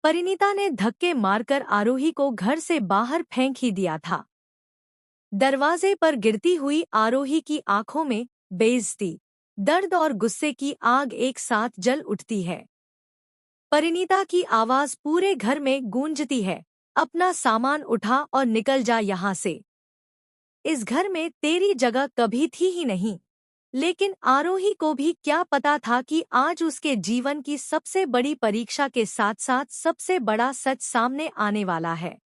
परिणीता ने धक्के मारकर आरोही को घर से बाहर फेंक ही दिया था। दरवाजे पर गिरती हुई आरोही की आंखों में बेइज्जती, दर्द और गुस्से की आग एक साथ जल उठती है। परिणीता की आवाज पूरे घर में गूंजती है, अपना सामान उठा और निकल जा यहाँ से। इस घर में तेरी जगह कभी थी ही नहीं। लेकिन आरोही को भी क्या पता था कि आज उसके जीवन की सबसे बड़ी परीक्षा के साथ साथ सबसे बड़ा सच सामने आने वाला है।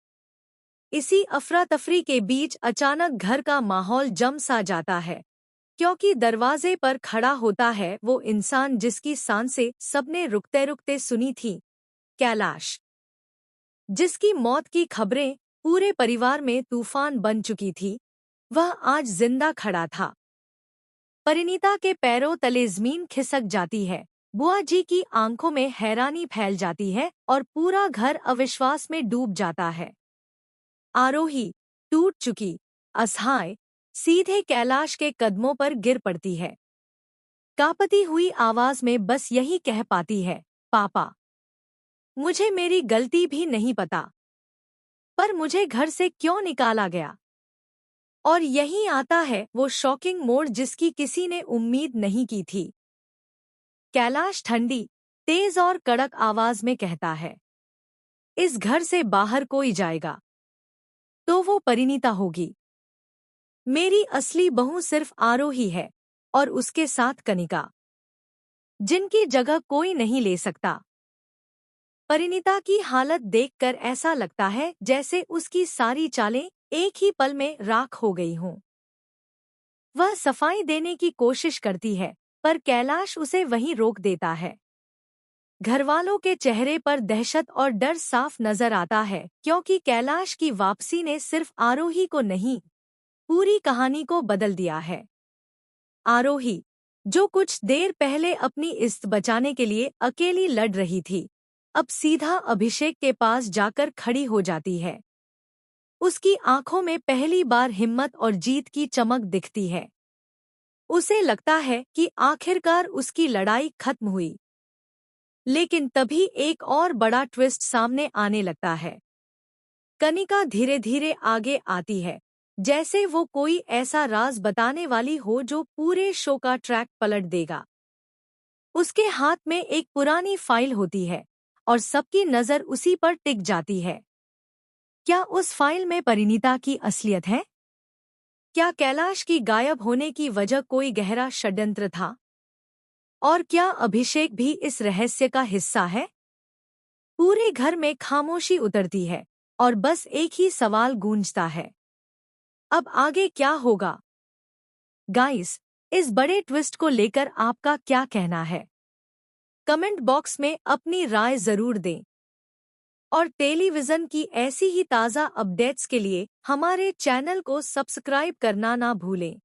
इसी अफरा तफरी के बीच अचानक घर का माहौल जम सा जाता है, क्योंकि दरवाजे पर खड़ा होता है वो इंसान जिसकी सांसें सबने रुकते रुकते सुनी थी, कैलाश। जिसकी मौत की खबरें पूरे परिवार में तूफान बन चुकी थी, वह आज जिंदा खड़ा था। परिणीता के पैरों तले जमीन खिसक जाती है, बुआ जी की आंखों में हैरानी फैल जाती है और पूरा घर अविश्वास में डूब जाता है। आरोही, टूट चुकी, असहाय, सीधे कैलाश के कदमों पर गिर पड़ती है। कांपती हुई आवाज में बस यही कह पाती है, पापा। मुझे मेरी गलती भी नहीं पता, पर मुझे घर से क्यों निकाला गया। और यहीं आता है वो शॉकिंग मोड़ जिसकी किसी ने उम्मीद नहीं की थी। कैलाश ठंडी, तेज और कड़क आवाज में कहता है, इस घर से बाहर कोई जाएगा तो वो परिणीता होगी। मेरी असली बहू सिर्फ आरोही है और उसके साथ कनिका, जिनकी जगह कोई नहीं ले सकता। परिणीता की हालत देखकर ऐसा लगता है जैसे उसकी सारी चालें एक ही पल में राख हो गई हों। वह सफाई देने की कोशिश करती है, पर कैलाश उसे वहीं रोक देता है। घरवालों के चेहरे पर दहशत और डर साफ नजर आता है, क्योंकि कैलाश की वापसी ने सिर्फ आरोही को नहीं, पूरी कहानी को बदल दिया है। आरोही, जो कुछ देर पहले अपनी इज्जत बचाने के लिए अकेली लड़ रही थी, अब सीधा अभिषेक के पास जाकर खड़ी हो जाती है। उसकी आंखों में पहली बार हिम्मत और जीत की चमक दिखती है। उसे लगता है कि आखिरकार उसकी लड़ाई खत्म हुई। लेकिन तभी एक और बड़ा ट्विस्ट सामने आने लगता है। कनिका धीरे धीरे आगे आती है, जैसे वो कोई ऐसा राज बताने वाली हो जो पूरे शो का ट्रैक पलट देगा। उसके हाथ में एक पुरानी फाइल होती है और सबकी नज़र उसी पर टिक जाती है। क्या उस फाइल में परिणीता की असलियत है? क्या कैलाश की गायब होने की वजह कोई गहरा षड्यंत्र था? और क्या अभिषेक भी इस रहस्य का हिस्सा है? पूरे घर में खामोशी उतरती है और बस एक ही सवाल गूंजता है, अब आगे क्या होगा? गाइस, इस बड़े ट्विस्ट को लेकर आपका क्या कहना है? कमेंट बॉक्स में अपनी राय जरूर दें। और टेलीविज़न की ऐसी ही ताज़ा अपडेट्स के लिए हमारे चैनल को सब्सक्राइब करना ना भूलें।